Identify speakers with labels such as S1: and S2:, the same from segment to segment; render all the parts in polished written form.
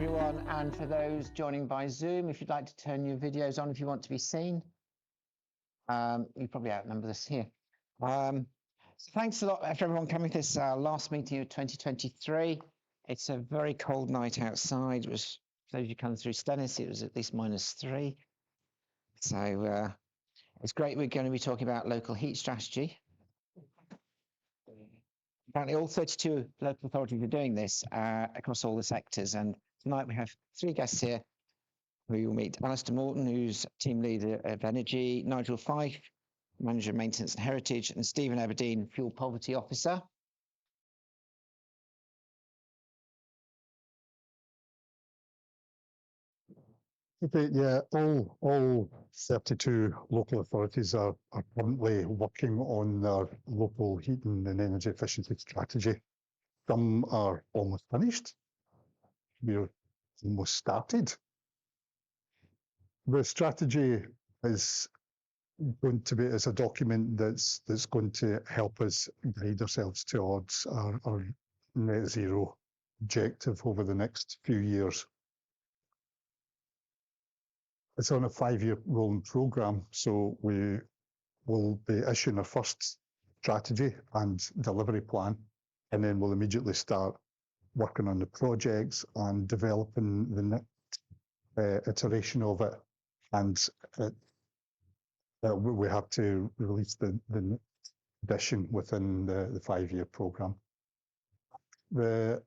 S1: everyone, and for those joining by Zoom, if you'd like to turn your videos on if you want to be seen. You probably outnumber this here. So thanks a lot for everyone coming to this last meeting of 2023. It's a very cold night outside. It was, for those of you coming through Stennis, it was at least -3. So it's great. We're going to be talking about local heat strategy. Apparently all 32 local authorities are doing this across all the sectors. And tonight we have 3 guests here. We will meet Alistair Morton, who's team leader of energy, Nigel Fyffe, manager of maintenance and heritage, and Steven Aberdein, fuel poverty officer.
S2: Okay, yeah, all 32 local authorities are currently working on their local heating and energy efficiency strategy. Some are almost finished. We're almost started. The strategy is going to be as a document that's going to help us guide ourselves towards our net zero objective over the next few years. It's on a 5-year rolling programme, so we will be issuing our first strategy and delivery plan, and then we'll immediately start working on the projects and developing the next iteration of it. And we have to release the next edition within the 5-year programme. The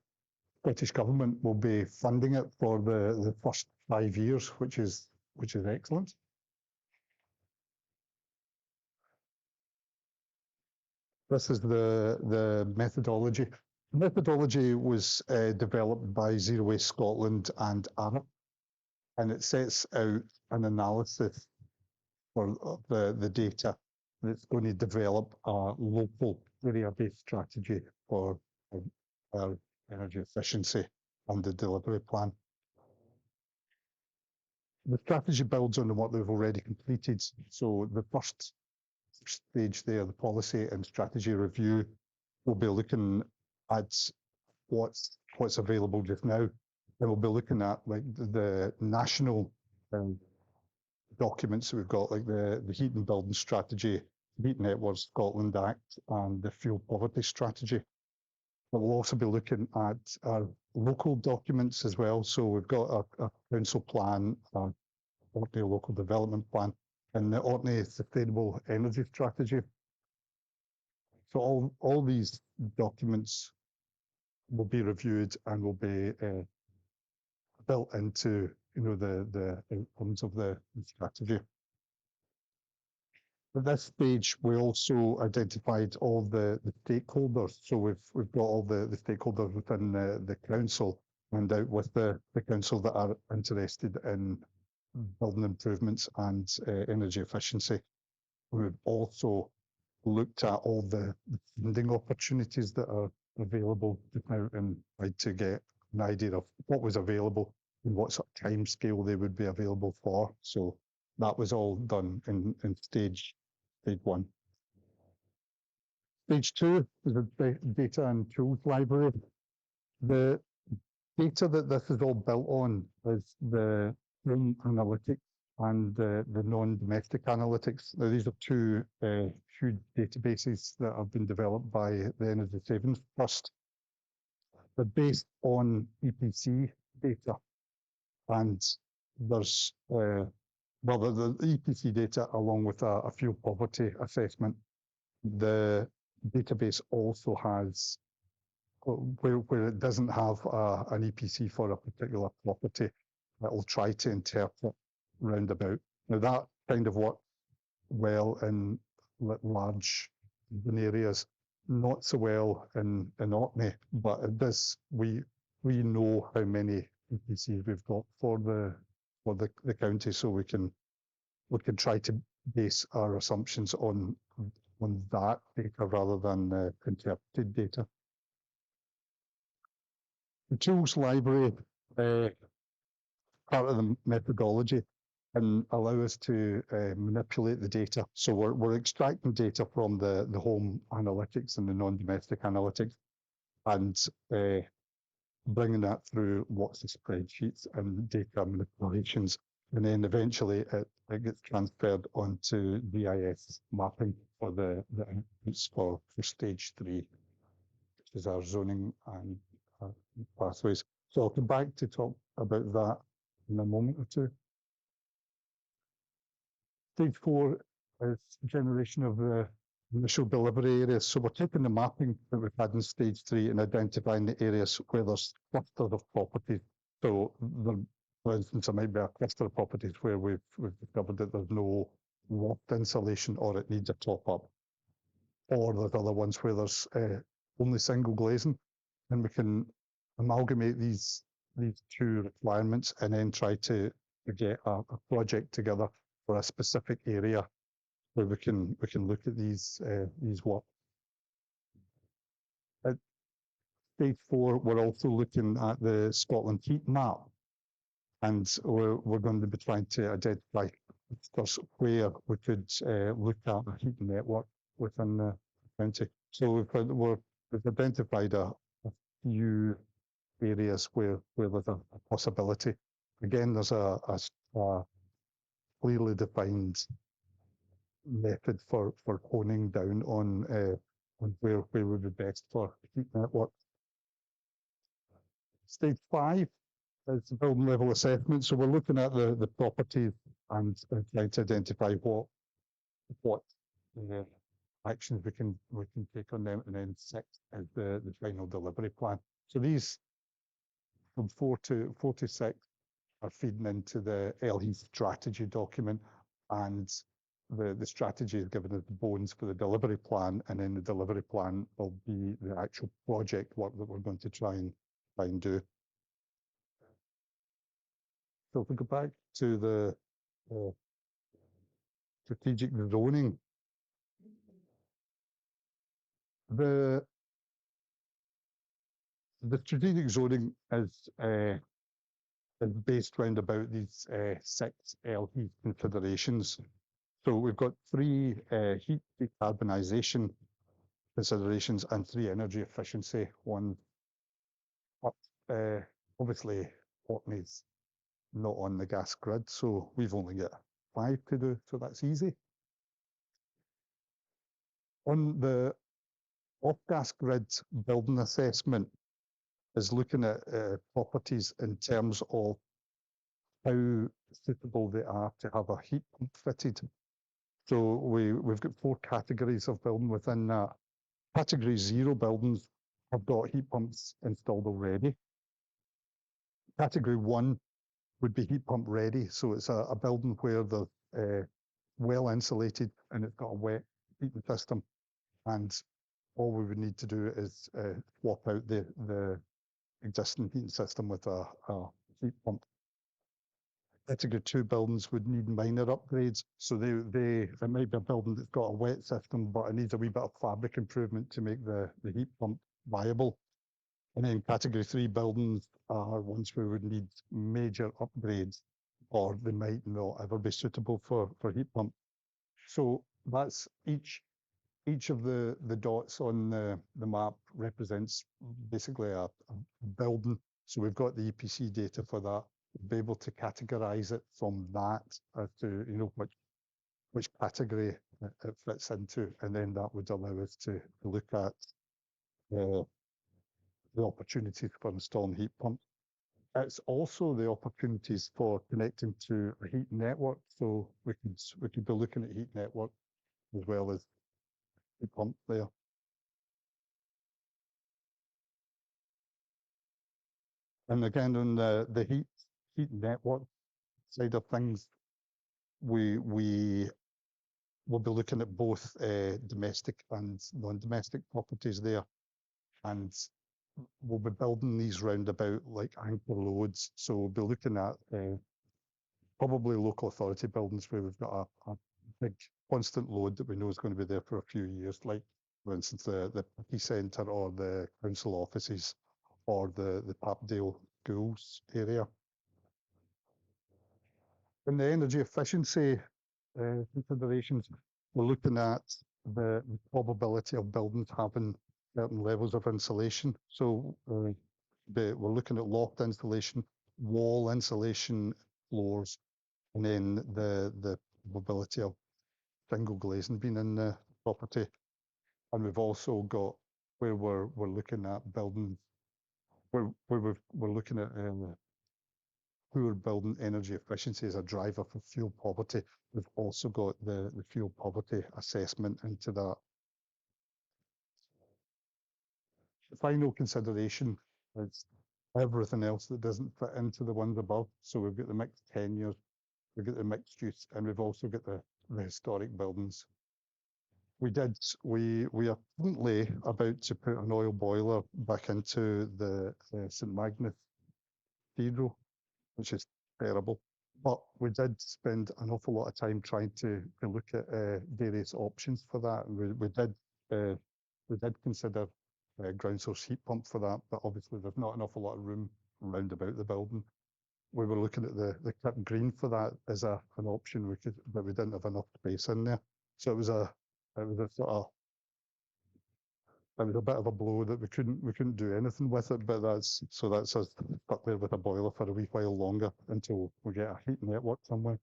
S2: British government will be funding it for the first 5 years, which is excellent. This is the methodology. The methodology was developed by Zero Waste Scotland and ARA, and it sets out an analysis for the data. And it's going to develop a local area-based strategy for our energy efficiency and the delivery plan. The strategy builds on what they've already completed. So the first stage there, the policy and strategy review, will be looking at what's available just now. Then we'll be looking at like the national documents that we've got, like the Heat and Building Strategy, Heat Networks Scotland Act, and the Fuel Poverty Strategy. But we'll also be looking at our local documents as well. So we've got a council plan, Orkney local development plan, and the Orkney Sustainable Energy Strategy. So all these documents will be reviewed and will be built into the outcomes of the strategy. At this stage, we also identified all the stakeholders. So we've got all the stakeholders within the council and out with the council that are interested in building improvements and energy efficiency. We've also looked at all the funding opportunities that are available now and tried to get an idea of what was available and what sort of time scale they would be available for. So that was all done in stage 1. Stage 2 is the data and tools library. The data that this is all built on is the home analytics and the non-domestic analytics. Now, these are 2 huge databases that have been developed by the Energy Savings Trust. They're based on EPC data, and there's the EPC data along with a fuel poverty assessment. The database also has, where it doesn't have an EPC for a particular property, that will try to interpret roundabout. Now that kind of works well in large urban areas, not so well in Orkney, but it does. We know how many EPCs we've got for the county, so we can try to base our assumptions on that data rather than interpreted data. The tools library, part of the methodology, and allow us to manipulate the data. So we're extracting data from the home analytics and the non-domestic analytics, and bringing that through lots of spreadsheets and data manipulations. And then eventually it gets transferred onto GIS mapping for the inputs for stage 3, which is our zoning and pathways. So I'll come back to talk about that in a moment or two. Stage 4 is generation of the initial delivery areas. So we're taking the mapping that we've had in stage 3 and identifying the areas where there's clusters of properties. So for instance, there might be a cluster of properties where we've discovered that there's no loft insulation or it needs a top up. Or there's other ones where there's only single glazing, and we can amalgamate these two requirements and then try to get a project together for a specific area where we can look at these work. At stage 4, we're also looking at the Scotland heat map, and we're going to be trying to identify where we could look at a heat network within the county. So we've identified a few areas where there's a possibility. Again, there's a clearly defined method for honing down on where would be best for heat network. Stage 5 is building level assessment. So we're looking at the properties and trying to identify what actions we can take on them, and then 6 is the final delivery plan. So these from 4 to 6 are feeding into the LE strategy document, and the strategy is given as the bones for the delivery plan, and then the delivery plan will be the actual project work that we're going to try and do. So if we go back to the strategic zoning, the strategic zoning is based around about these 6 LE considerations. So we've got 3 heat decarbonisation considerations and 3 energy efficiency ones. Obviously, Orkney's not on the gas grid, so we've only got 5 to do, so that's easy. On the off-gas grid building assessment is looking at properties in terms of how suitable they are to have a heat pump fitted. So we've got 4 categories of building within that. Category 0 buildings have got heat pumps installed already. Category 1 would be heat pump ready. So it's a building where they're well insulated and it's got a wet heating system. And all we would need to do is swap out the existing heating system with a heat pump. Category 2 buildings would need minor upgrades. So it might be a building that's got a wet system, but it needs a wee bit of fabric improvement to make the heat pump viable. And then category 3 buildings are ones where we would need major upgrades, or they might not ever be suitable for heat pump. So that's each of the dots on the map represents basically a building. So we've got the EPC data for that. We'll be able to categorize it from that as to which category it fits into, and then that would allow us to look at the opportunities for installing heat pumps. It's also the opportunities for connecting to a heat network. So we could be looking at heat network as well as heat pump there. And again, on the heat network side of things, we will be looking at both domestic and non-domestic properties there, and we'll be building these roundabout like anchor loads. So we'll be looking at probably local authority buildings where we've got a big constant load that we know is going to be there for a few years, like for instance the Pubic Centre or the council offices or the Papdale schools area. In the energy efficiency considerations, we're looking at the probability of buildings having certain levels of insulation. So we're looking at loft insulation, wall insulation, floors, and then the mobility of single glazing being in the property. And we've also got where we're looking at building, we're looking at poor building energy efficiency as a driver for fuel poverty. We've also got the fuel poverty assessment into that. The final consideration is everything else that doesn't fit into the ones above. So we've got the mixed tenures, we've got the mixed use, and we've also got the historic buildings. We are currently about to put an oil boiler back into the St Magnus Cathedral, which is terrible. But we did spend an awful lot of time trying to look at various options for that. And we did consider ground source heat pump for that, but obviously there's not an awful lot of room round about the building. We were looking at the clip green for that as an option, but we didn't have enough space in there. So it was a bit of a blow that we couldn't do anything with it, but that's us stuck there with a boiler for a wee while longer until we get a heat network somewhere.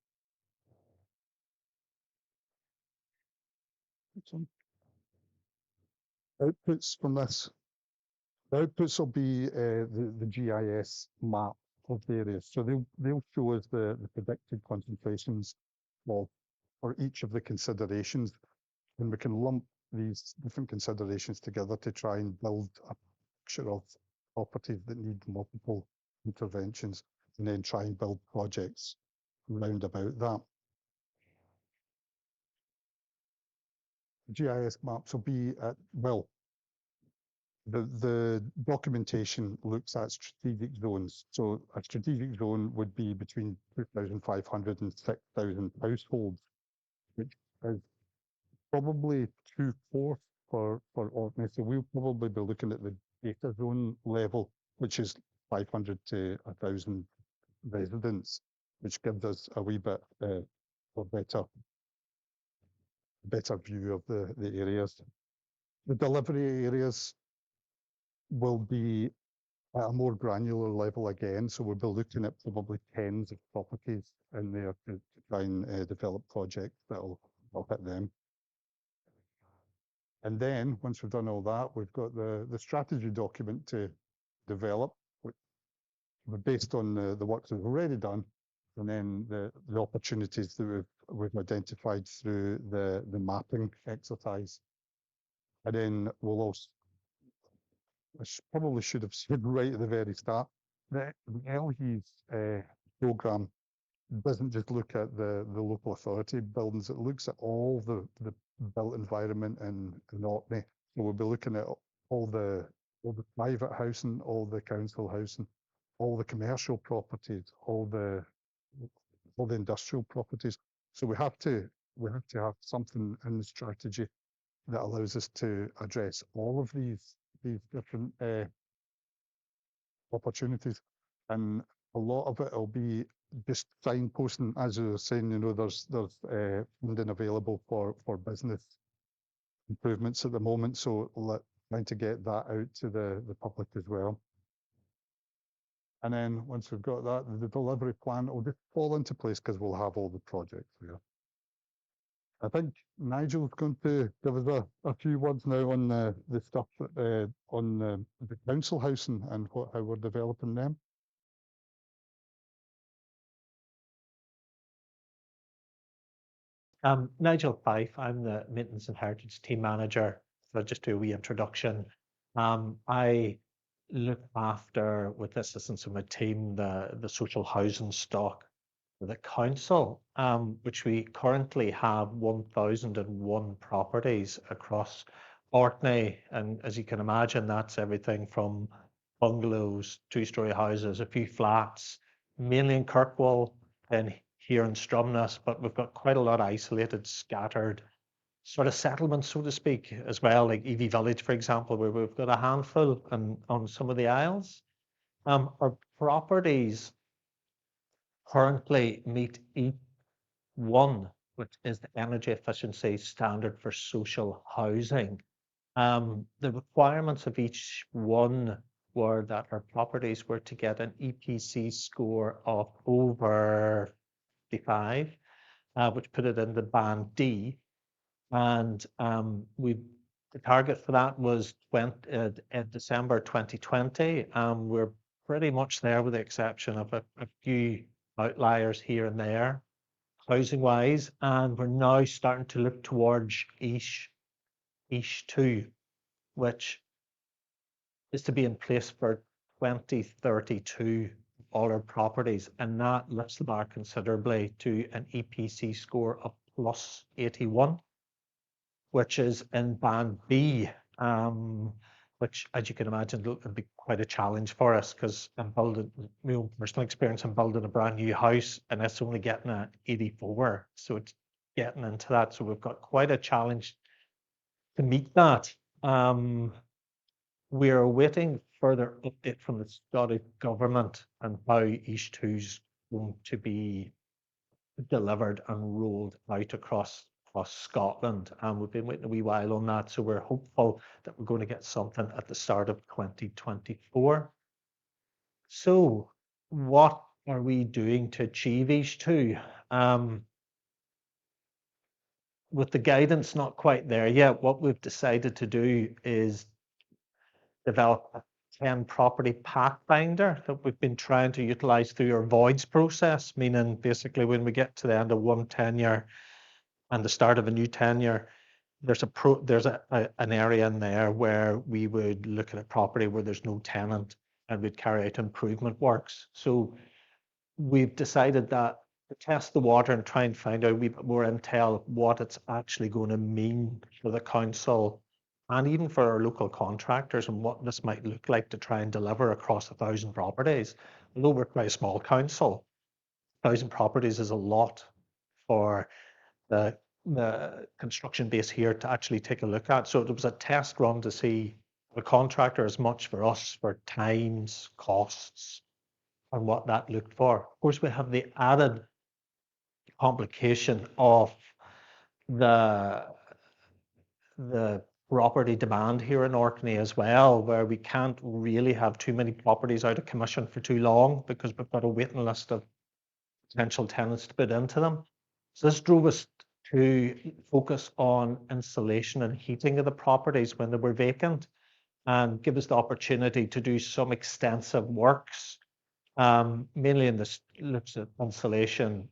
S2: Outputs from this. The outputs will be the GIS map of the areas. So they'll show us the predicted concentrations for each of the considerations, and we can lump these different considerations together to try and build a picture of properties that need multiple interventions, and then try and build projects round about that. GIS maps will be at, well, the documentation looks at strategic zones. So a strategic zone would be between 2,500 and 6,000 households, which is probably 2/4 for Orkney. So we'll probably be looking at the data zone level, which is 500 to 1,000 residents, which gives us a wee bit of better view of the areas. The delivery areas will be at a more granular level again, so we'll be looking at probably tens of properties in there to try and develop projects that'll hit them. And then once we've done all that, we've got the strategy document to develop, based on the work that we've already done, and then the opportunities that we've identified through the mapping exercise. And then we'll also, probably should have said right at the very start, the LHE's programme doesn't just look at the local authority buildings, it looks at all the built environment in Orkney. So we'll be looking at all the private housing, all the council housing, all the commercial properties, all the industrial properties. So we have to have something in the strategy that allows us to address all of these different opportunities, and a lot of it will be just signposting, as you were saying. You know, there's funding available for business improvements at the moment, so trying to get that out to the public as well. And then once we've got that, the delivery plan will just fall into place because we'll have all the projects there. I think Nigel's going to give us a few words now on the stuff on the council housing and how we're developing them.
S3: Nigel Fyffe, I'm the Maintenance and Heritage Team Manager. So I'll just do a wee introduction. I look after, with the assistance of my team, the social housing stock for the council, which we currently have 1,001 properties across Orkney. And as you can imagine, that's everything from bungalows, two-storey houses, a few flats, mainly in Kirkwall and here in Stromness, but we've got quite a lot isolated, scattered sort of settlements, so to speak, as well, like Evie Village, for example, where we've got a handful on some of the isles. Our properties currently meet E1, which is the energy efficiency standard for social housing. The requirements of each one were that our properties were to get an EPC score of over 55, which put it in the band D. And the target for that was in December 2020. We're pretty much there with the exception of a few outliers here and there, housing wise. And we're now starting to look towards EIS 2, which is to be in place for 2032, all our properties. And that lifts the bar considerably to an EPC score of plus 81. Which is in band B, which, as you can imagine, would be quite a challenge for us because I'm building, my own personal experience, I'm building a brand new house and it's only getting an 84. So it's getting into that. So we've got quite a challenge to meet that. We are waiting further update from the Scottish government on how EIS 2 is going to be delivered and rolled out across Scotland, and we've been waiting a wee while on that, so we're hopeful that we're going to get something at the start of 2024. So what are we doing to achieve EIS 2? With the guidance not quite there yet, what we've decided to do is develop a 10 property pathfinder that we've been trying to utilize through our voids process, meaning basically when we get to the end of one tenure and the start of a new tenure, there's an area in there where we would look at a property where there's no tenant and we'd carry out improvement works. So we've decided that to test the water and try and find out a wee bit more intel what it's actually going to mean for the council and even for our local contractors and what this might look like to try and deliver across 1,000 properties. Although we're quite a small council, 1,000 properties is a lot for the construction base here to actually take a look at. So it was a test run to see the contractor as much for us for times, costs, and what that looked for. Of course, we have the added complication of the property demand here in Orkney as well, where we can't really have too many properties out of commission for too long because we've got a waiting list of potential tenants to put into them. So this drove us to focus on insulation and heating of the properties when they were vacant and give us the opportunity to do some extensive works, mainly in this looks at insulation,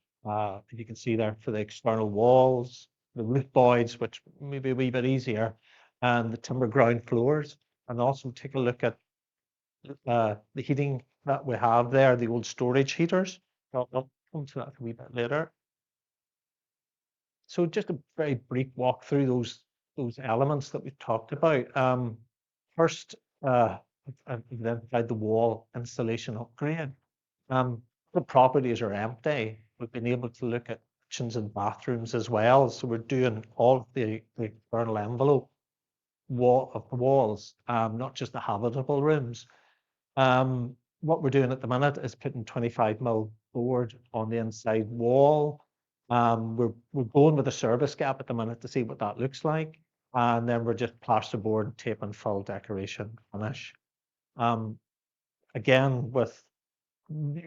S3: you can see there for the external walls, the roof voids, which may be a wee bit easier, and the timber ground floors, and also take a look at the heating that we have there, the old storage heaters. I'll come to that a wee bit later. So just a very brief walk through those elements that we've talked about. First, I've identified the wall insulation upgrade. The properties are empty. We've been able to look at kitchens and bathrooms as well. So we're doing all of the external envelope of the walls, not just the habitable rooms. What we're doing at the minute is putting 25mm board on the inside wall. We're going with a service gap at the minute to see what that looks like. And then we're just plasterboard, tape and full decoration finish. Again, with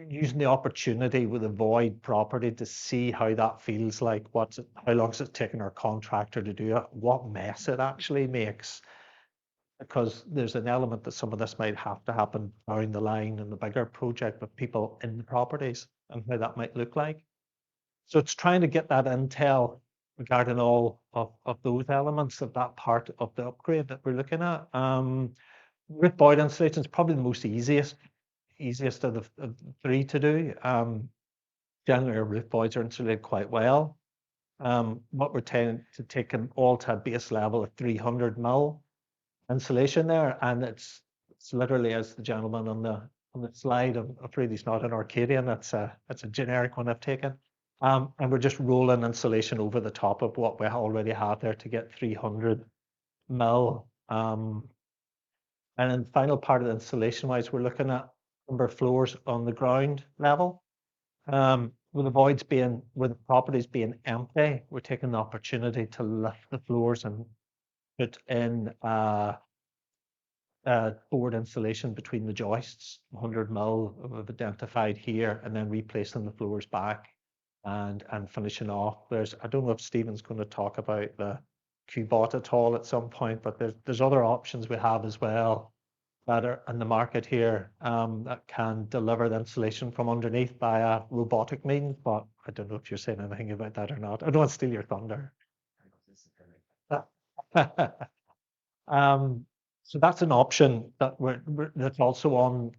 S3: using the opportunity with a void property to see how that feels like, how long is it taking our contractor to do it, what mess it actually makes. Because there's an element that some of this might have to happen down the line in the bigger project with people in the properties and how that might look like. So it's trying to get that intel regarding all of those elements of that part of the upgrade that we're looking at. Roof void insulation is probably the most easiest of the three to do. Generally, our roof voids are insulated quite well. What we're tending to take them all to a base level of 300mm insulation there, and it's literally, as the gentleman on the slide, I'm afraid he's not an Orcadian, that's a generic one I've taken. And we're just rolling insulation over the top of what we already have there to get 300mm. And then the final part of the insulation wise, we're looking at number of floors on the ground level. With the properties being empty, we're taking the opportunity to lift the floors and put in board insulation between the joists, 100 mil we've identified here, and then replacing the floors back and finishing off. I don't know if Stephen's going to talk about the Cubot at all at some point, but there's other options we have as well that are in the market here that can deliver the insulation from underneath by a robotic means. But I don't know if you're saying anything about that or not. I don't want to steal your thunder. So that's an option that that's also on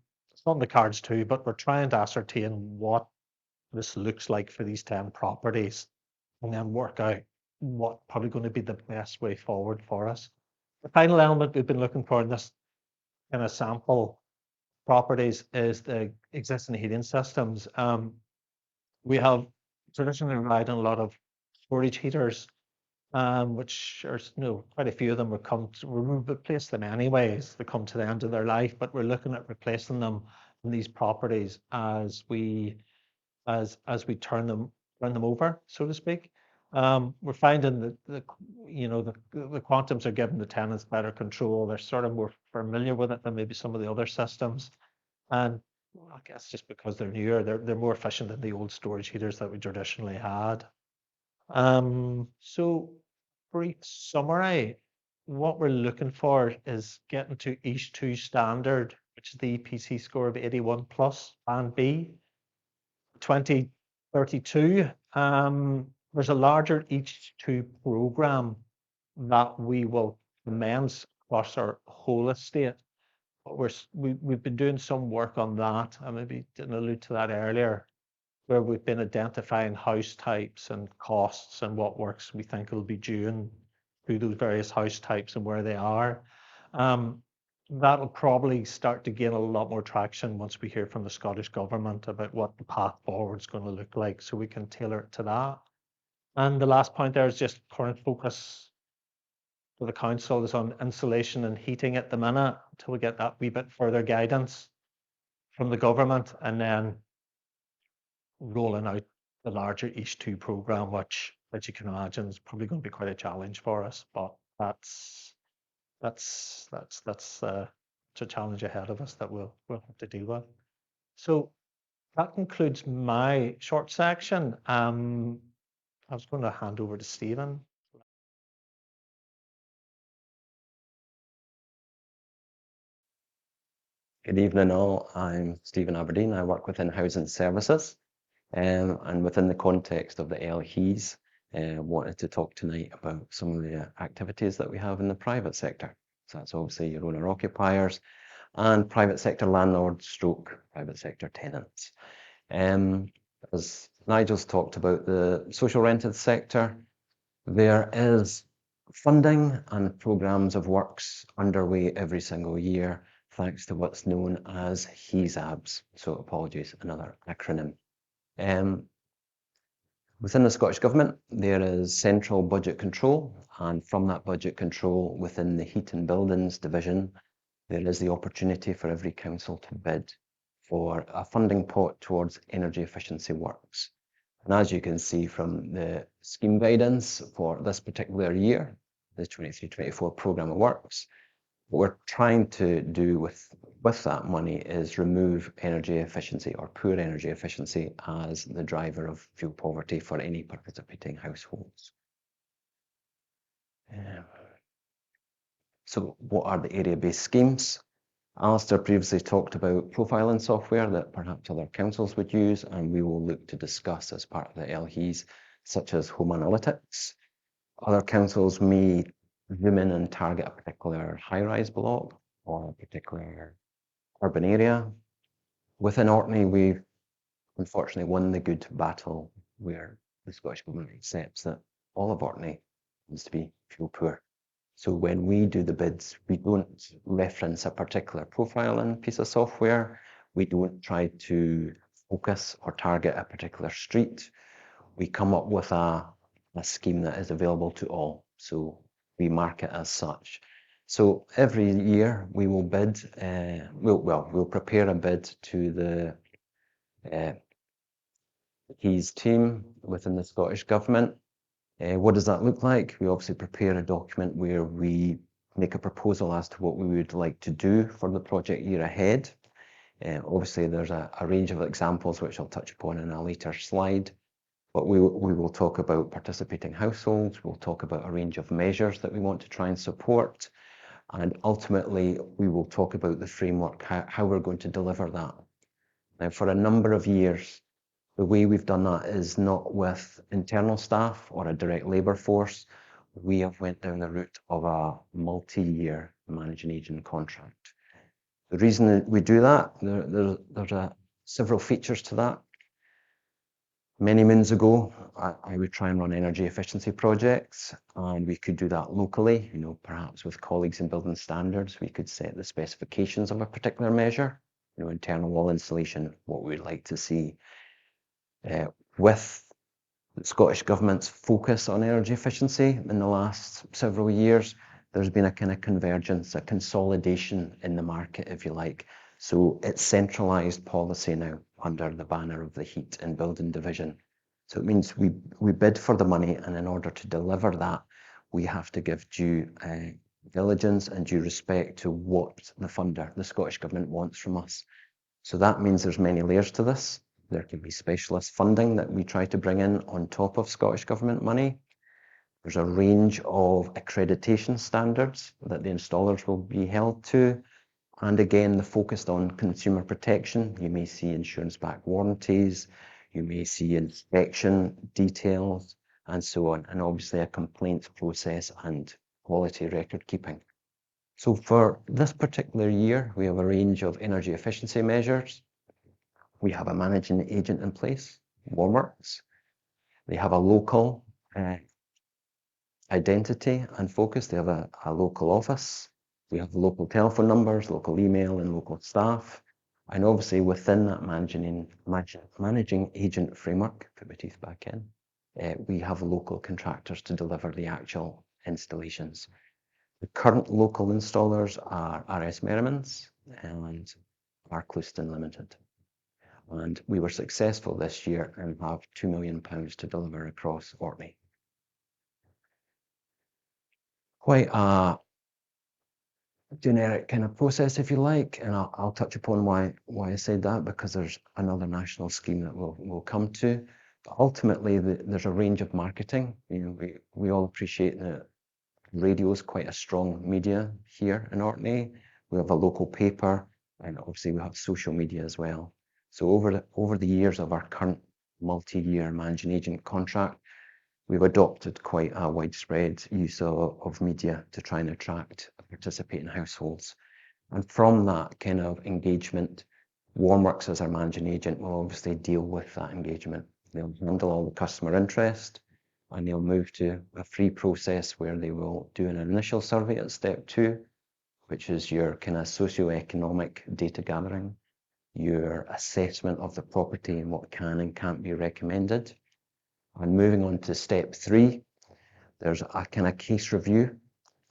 S3: the cards too, but we're trying to ascertain what this looks like for these 10 properties and then work out what probably going to be the best way forward for us. The final element we've been looking for in this kind of sample properties is the existing heating systems. We have traditionally relied on a lot of storage heaters, which are, quite a few of them we'll replace them anyways. They come to the end of their life, but we're looking at replacing them in these properties as we turn them over, so to speak. We're finding that the quantums are giving the tenants better control. They're sort of more familiar with it than maybe some of the other systems, and I guess just because they're newer, they're more efficient than the old storage heaters that we traditionally had. So brief summary, what we're looking for is getting to EASH 2 standard, which is the EPC score of 81 plus and B. 2032, there's a larger EASH 2 program that we will commence across our whole estate. But we've been doing some work on that. I maybe didn't allude to that earlier, where we've been identifying house types and costs and what works we think will be due through those various house types and where they are. That'll probably start to gain a lot more traction once we hear from the Scottish Government about what the path forward is going to look like, so we can tailor it to that. And the last point there is just current focus for the council is on insulation and heating at the minute until we get that wee bit further guidance from the government, and then rolling out the larger EASH 2 program, which, as you can imagine, is probably going to be quite a challenge for us. But that's a challenge ahead of us that we'll have to deal with. So that concludes my short section. I was going to hand over to Stephen.
S4: Good evening all, I'm Steven Aberdein. I work within Housing Services, and within the context of the LHEs, wanted to talk tonight about some of the activities that we have in the private sector. So that's obviously your owner occupiers and private sector landlords stroke private sector tenants. As Nigel's talked about the social rented sector, there is funding and programs of works underway every single year, thanks to what's known as HESABs. So apologies, another acronym. Within the Scottish Government, there is central budget control, and from that budget control within the Heat and Buildings division, there is the opportunity for every council to bid for a funding pot towards energy efficiency works. And as you can see from the scheme guidance for this particular year, the 23-24 programme of works, what we're trying to do with that money is remove energy efficiency or poor energy efficiency as the driver of fuel poverty for any participating households. So what are the area-based schemes? Alistair previously talked about profiling software that perhaps other councils would use, and we will look to discuss as part of the LHEs, such as home analytics. Other councils may zoom in and target a particular high-rise block or a particular urban area. Within Orkney, we've unfortunately won the good battle where the Scottish Government accepts that all of Orkney needs to be fuel poor. So when we do the bids, we don't reference a particular profiling piece of software. We don't try to focus or target a particular street. We come up with a scheme that is available to all. So we market as such. So every year we will bid, we'll prepare a bid to the HES team within the Scottish Government. What does that look like? We obviously prepare a document where we make a proposal as to what we would like to do for the project year ahead. Obviously, there's a range of examples which I'll touch upon in a later slide, but we will talk about participating households, we'll talk about a range of measures that we want to try and support, and ultimately we will talk about the framework, how we're going to deliver that. Now, for a number of years, the way we've done that is not with internal staff or a direct labour force. We have went down the route of a multi-year managing agent contract. The reason that we do that, there's several features to that. Many moons ago, I would try and run energy efficiency projects, and we could do that locally, perhaps with colleagues in building standards. We could set the specifications of a particular measure, internal wall insulation, what we'd like to see. With the Scottish Government's focus on energy efficiency in the last several years, there's been a kind of convergence, a consolidation in the market, if you like. So it's centralised policy now under the banner of the Heat and Building Division. So it means we bid for the money, and in order to deliver that, we have to give due diligence and due respect to what the funder, the Scottish Government, wants from us. So that means there's many layers to this. There can be specialist funding that we try to bring in on top of Scottish Government money. There's a range of accreditation standards that the installers will be held to. And again, the focus on consumer protection. You may see insurance-backed warranties, you may see inspection details, and so on. And obviously a complaints process and quality record keeping. So for this particular year, we have a range of energy efficiency measures. We have a managing agent in place, Warmworks. They have a local identity and focus. They have a local office. We have local telephone numbers, local email, and local staff. And obviously within that managing agent framework, put my teeth back in, we have local contractors to deliver the actual installations. The current local installers are RS Merrimans and Arklouston Limited. And we were successful this year and have £2 million to deliver across Orkney. Quite a generic kind of process, if you like, and I'll touch upon why I said that, because there's another national scheme that we'll come to. But ultimately, there's a range of marketing. We all appreciate that radio is quite a strong media here in Orkney. We have a local paper, and obviously we have social media as well. So over the years of our current multi-year managing agent contract, we've adopted quite a widespread use of media to try and attract participating households. And from that kind of engagement, Warmworks as our managing agent will obviously deal with that engagement. They'll handle all the customer interest, and they'll move to a free process where they will do an initial survey at step 2, which is your kind of socio-economic data gathering, your assessment of the property and what can and can't be recommended. And moving on to step 3, there's a kind of case review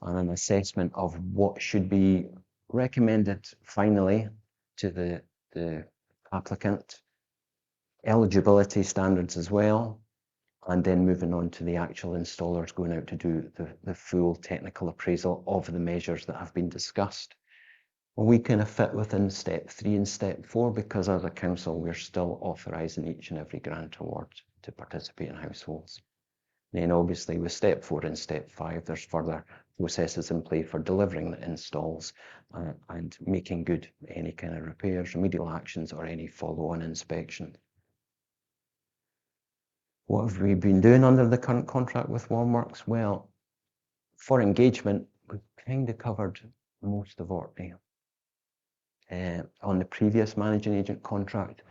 S4: and an assessment of what should be recommended finally to the applicant, eligibility standards as well, and then moving on to the actual installers going out to do the full technical appraisal of the measures that have been discussed. Well, we kind of fit within step 3 and step 4 because as a council, we're still authorising each and every grant award to participate in households. Then obviously with step 4 and step 5, there's further processes in play for delivering the installs and making good any kind of repairs, remedial actions, or any follow-on inspection. What have we been doing under the current contract with Warmworks? Well, for engagement, we've kind of covered most of Orkney. On the previous managing agent contract,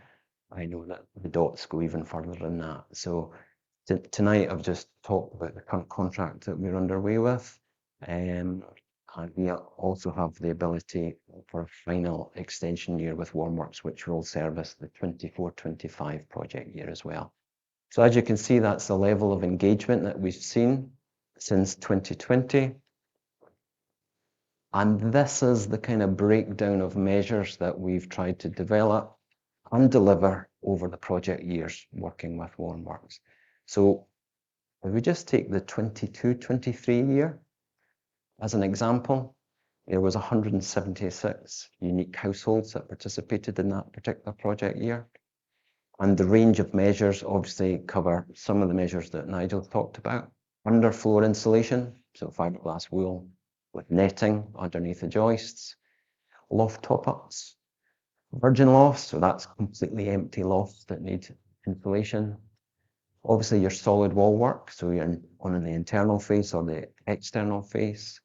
S4: I know that the dots go even further than that. So tonight I've just talked about the current contract that we're underway with, and we also have the ability for a final extension year with Warmworks, which will service the 24-25 project year as well. So as you can see, that's the level of engagement that we've seen since 2020. And this is the kind of breakdown of measures that we've tried to develop and deliver over the project years working with Warmworks. So if we just take the 22-23 year, As an example, there was 176 unique households that participated in that particular project year. And the range of measures obviously cover some of the measures that Nigel talked about. Underfloor insulation, so fiberglass wool with netting underneath the joists. Loft top-ups, virgin lofts, so that's completely empty lofts that need insulation. Obviously your solid wall work, so you're on the internal face or the external face.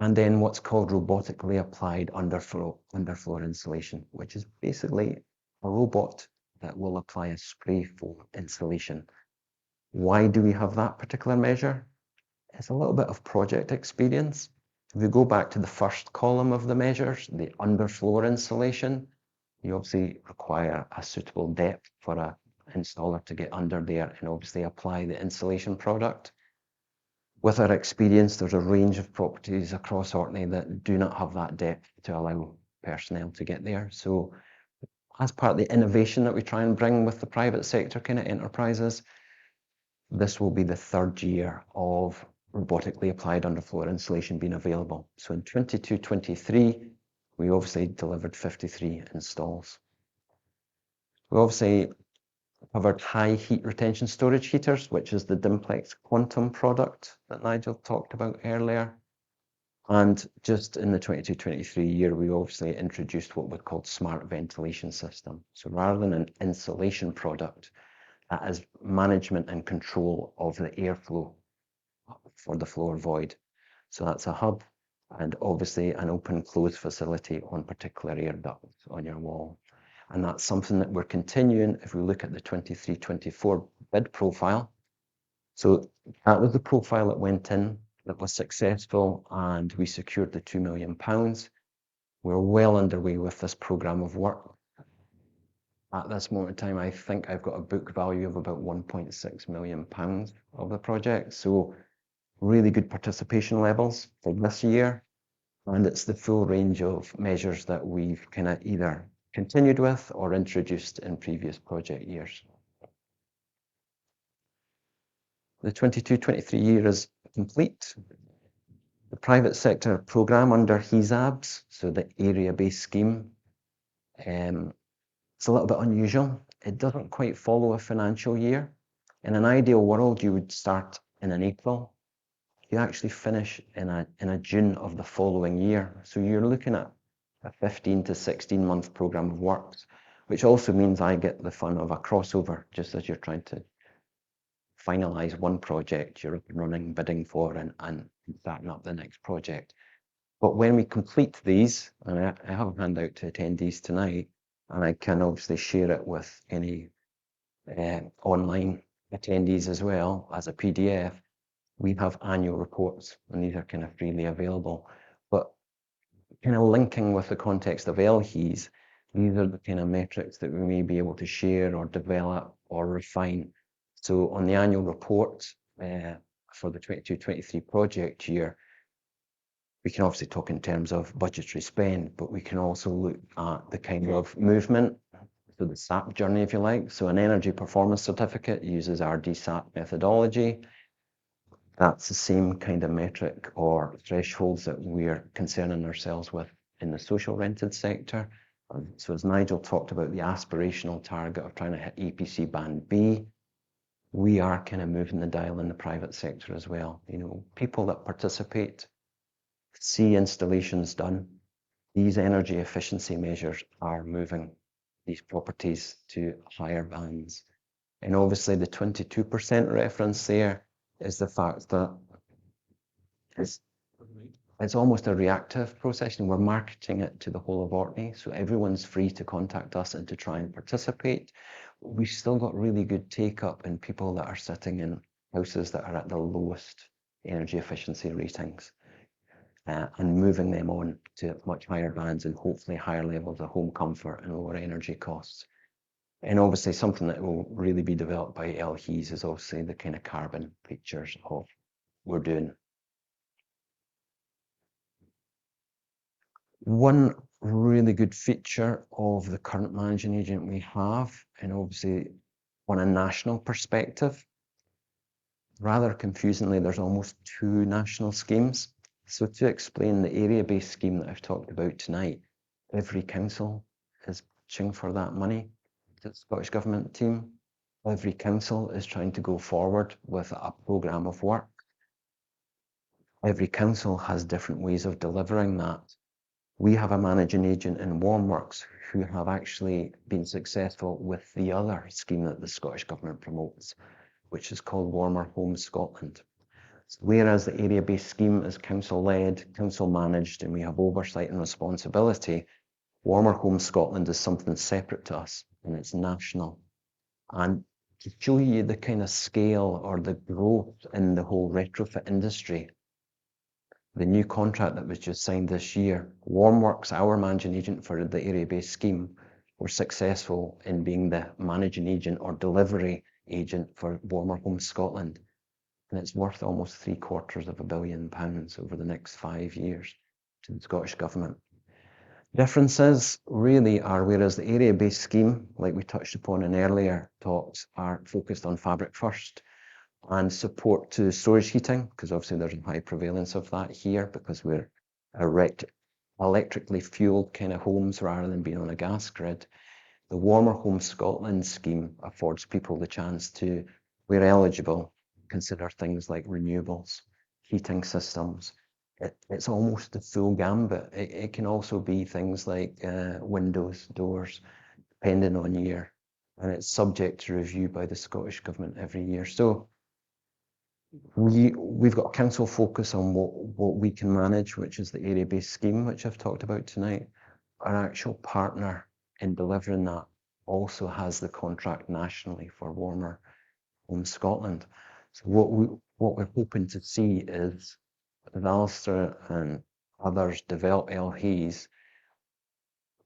S4: And then what's called robotically applied underfloor insulation, which is basically a robot that will apply a spray foam insulation. Why do we have that particular measure? It's a little bit of project experience. If we go back to the first column of the measures, the underfloor insulation, you obviously require a suitable depth for an installer to get under there and obviously apply the insulation product. With our experience, there's a range of properties across Orkney that do not have that depth to allow personnel to get there. So as part of the innovation that we try and bring with the private sector kind of enterprises, this will be the third year of robotically applied underfloor insulation being available. So in 22-23, we obviously delivered 53 installs. We obviously covered high heat retention storage heaters, which is the Dimplex Quantum product that Nigel talked about earlier. And just in the 22-23 year, we obviously introduced what we called smart ventilation system. So rather than an insulation product, that is management and control of the airflow for the floor void. So that's a hub and obviously an open close facility on particular air ducts on your wall. And that's something that we're continuing if we look at the 23-24 bid profile. So that was the profile that went in that was successful and we secured the £2 million. We're well underway with this programme of work. At this moment in time, I think I've got a book value of about £1.6 million of the project. So really good participation levels for this year. And it's the full range of measures that we've kind of either continued with or introduced in previous project years. The 22-23 year is complete. The private sector programme under HESABs, so the area-based scheme, it's a little bit unusual. It doesn't quite follow a financial year. In an ideal world, you would start in an April. You actually finish in a June of the following year. So you're looking at a 15 to 16 month programme of works, which also means I get the fun of a crossover, just as you're trying to finalise one project you're running, bidding for and starting up the next project. But when we complete these, and I have a handout to attendees tonight, and I can obviously share it with any online attendees as well as a PDF, we have annual reports, and these are kind of freely available. But kind of linking with the context of LHEs, these are the kind of metrics that we may be able to share or develop or refine. So on the annual report for the 22-23 project year, we can obviously talk in terms of budgetary spend, but we can also look at the kind of movement, so the SAP journey, if you like. So an energy performance certificate uses our DSAP methodology. That's the same kind of metric or thresholds that we're concerning ourselves with in the social rented sector. So as Nigel talked about the aspirational target of trying to hit EPC band B, we are kind of moving the dial in the private sector as well. You know, people that participate, see installations done, these energy efficiency measures are moving these properties to higher bands. And obviously the 22% reference there is the fact that it's almost a reactive process, and we're marketing it to the whole of Orkney, so everyone's free to contact us and to try and participate. We've still got really good take-up in people that are sitting in houses that are at the lowest energy efficiency ratings, and moving them on to much higher bands and hopefully higher levels of home comfort and lower energy costs. And obviously something that will really be developed by LHEs is obviously the kind of carbon pictures of we're doing. One really good feature of the current managing agent we have, and obviously on a national perspective, rather confusingly, there's almost two national schemes. So to explain the area-based scheme that I've talked about tonight, every council is pitching for that money to the Scottish Government team. Every council is trying to go forward with a programme of work. Every council has different ways of delivering that. We have a managing agent in Warmworks who have actually been successful with the other scheme that the Scottish Government promotes, which is called Warmer Homes Scotland. Whereas the area-based scheme is council-led, council-managed, and we have oversight and responsibility, Warmer Homes Scotland is something separate to us, and it's national. And to show you the kind of scale or the growth in the whole retrofit industry, the new contract that was just signed this year, Warmworks, our managing agent for the area-based scheme, were successful in being the managing agent or delivery agent for Warmer Homes Scotland. And it's worth almost £750 million over the next 5 years to the Scottish Government. Differences really are, whereas the area-based scheme, like we touched upon in earlier talks, are focused on fabric first and support to storage heating, because obviously there's a high prevalence of that here because we're electrically fueled kind of homes rather than being on a gas grid. The Warmer Homes Scotland scheme affords people the chance to, where eligible, consider things like renewables, heating systems. It's almost the full gambit. It can also be things like windows, doors, depending on year, and it's subject to review by the Scottish Government every year. So we've got a council focus on what we can manage, which is the area-based scheme, which I've talked about tonight. Our actual partner in delivering that also has the contract nationally for Warmer Homes Scotland. So what we're hoping to see is, as Alistair and others develop LHEs,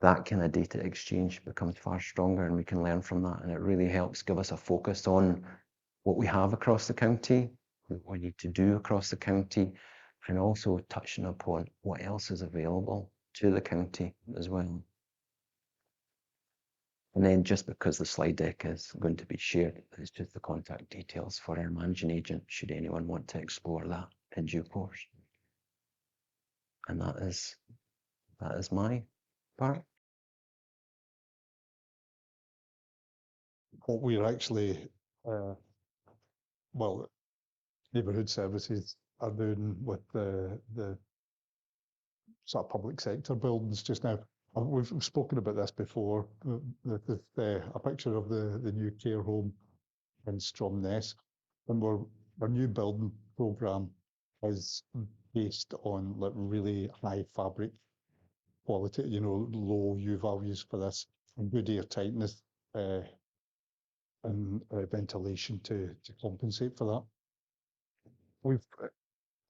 S4: that kind of data exchange becomes far stronger and we can learn from that. And it really helps give us a focus on what we have across the county, what we need to do across the county, and also touching upon what else is available to the county as well. And then just because the slide deck is going to be shared, it's just the contact details for our managing agent, should anyone want to explore that in due course. And that is my part.
S2: What we're actually, well, neighbourhood services are doing with the sort of public sector buildings just now. We've spoken about this before. There's a picture of the new care home in Stromness, and our new building programme is based on like really high fabric quality, you know, low U values for this, and good air tightness and ventilation to compensate for that. We've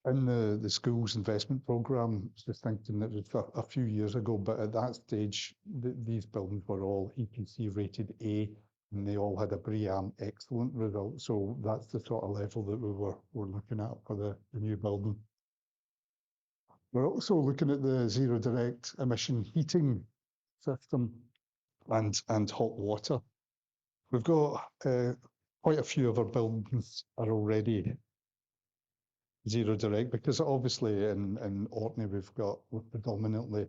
S2: in the schools investment programme, just thinking that it was a few years ago, but at that stage, these buildings were all EPC rated A, and they all had a BREEAM excellent result. So that's the sort of level that we're looking at for the new building. We're also looking at the zero direct emission heating system and hot water. We've got quite a few of our buildings are already zero direct, because obviously in Orkney we're predominantly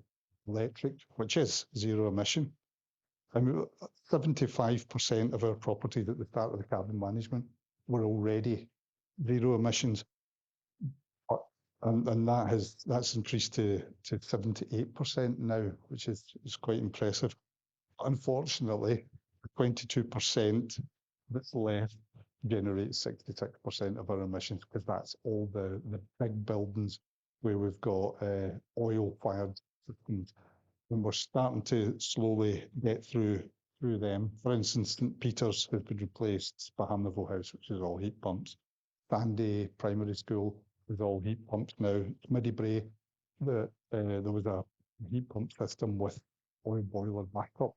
S2: electric, which is zero emission. And 75% of our properties at the start of the carbon management were already zero emissions. And that's increased to 78% now, which is quite impressive. Unfortunately, 22% that's left generates 66% of our emissions, because that's all the big buildings where we've got oil-fired systems, and we're starting to slowly get through them. For instance, St Peter's has been replaced by Hammerville House, which is all heat pumps. Sandy Primary School is all heat pumps now. Middelbrae, there was a heat pump system with oil boiler backup.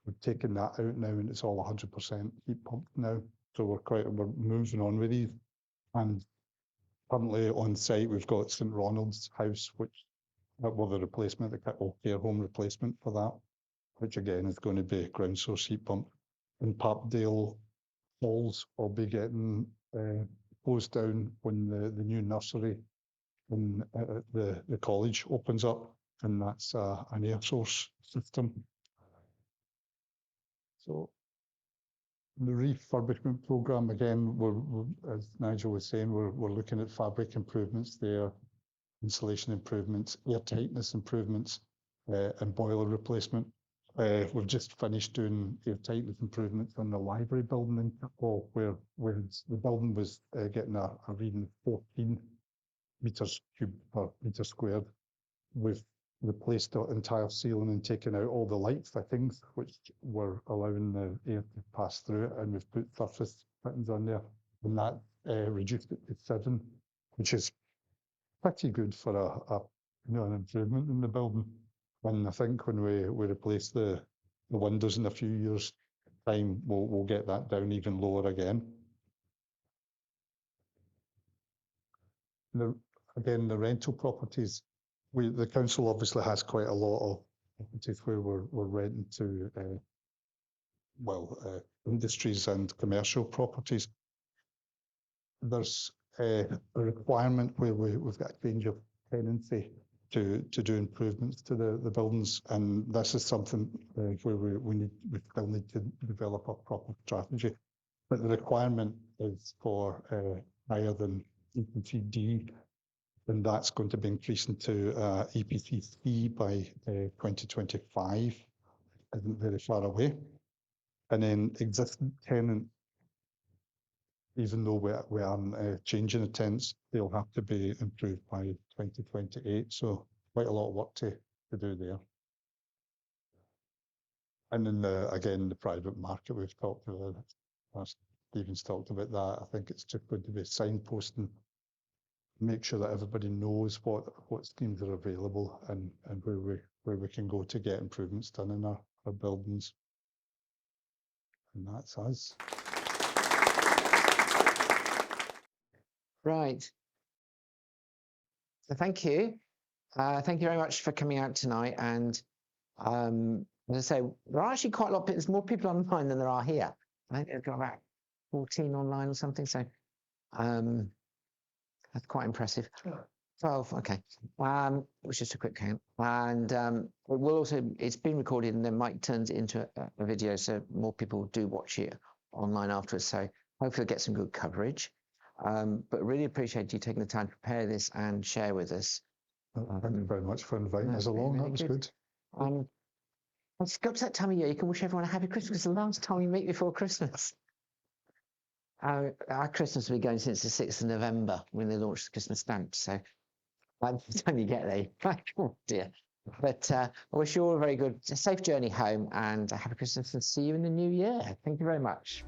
S2: We've taken that out now, and it's all 100% heat pumped now. So we're moving on with these. And currently on site, we've got St Ronald's House, which the replacement, the care home replacement for that, which again is going to be ground source heat pump. In Parkdale Halls will be getting closed down when the new nursery when the college opens up, and that's an air source system. So the refurbishment program, again, as Nigel was saying, we're looking at fabric improvements there, insulation improvements, air tightness improvements, and boiler replacement. We've just finished doing air tightness improvements on the library building in Pubic, where the building was getting a reading of 14 meters cubed per meter squared. We've replaced the entire ceiling and taken out all the light fittings, which were allowing the air to pass through it, and we've put surface fittings on there, and that reduced it to 7, which is pretty good for an improvement in the building. And I think when we replace the windows in a few years' time, we'll get that down even lower again. Again, the rental properties, the council obviously has quite a lot of properties where we're renting to industries and commercial properties. There's a requirement where we've got a change of tenancy to do improvements to the buildings, and this is something where we still need to develop a proper strategy. But the requirement is for higher than EPC D, and that's going to be increasing to EPC C by 2025. Isn't very far away. And then existing tenant, even though we aren't changing the tenants, they'll have to be improved by 2028. So quite a lot of work to do there. And then again, the private market we've talked about, Steven's talked about that. I think it's just going to be signposting, make sure that everybody knows what schemes are available and where we can go to get improvements done in our buildings. And that's us.
S1: Right. So thank you. Thank you very much for coming out tonight. And as I say, there are actually quite a lot. There's more people online than there are here. I think they've got about 14 online or something. So that's quite impressive. 12, okay. It was just a quick count. And we'll also, it's been recorded and then Mike turns it into a video, so more people do watch it online afterwards. So hopefully get some good coverage. But really appreciate you taking the time to prepare this and share with us.
S2: Thank you very much for inviting us along. That was good.
S1: It's got to that time of year, you can wish everyone a happy Christmas. It's the last time we meet before Christmas. Our Christmas will be going since the 6th of November when they launched the Christmas stamp. So by the time you get there, like, oh dear. But I wish you all a very good, safe journey home and a happy Christmas and see you in the new year. Thank you very much.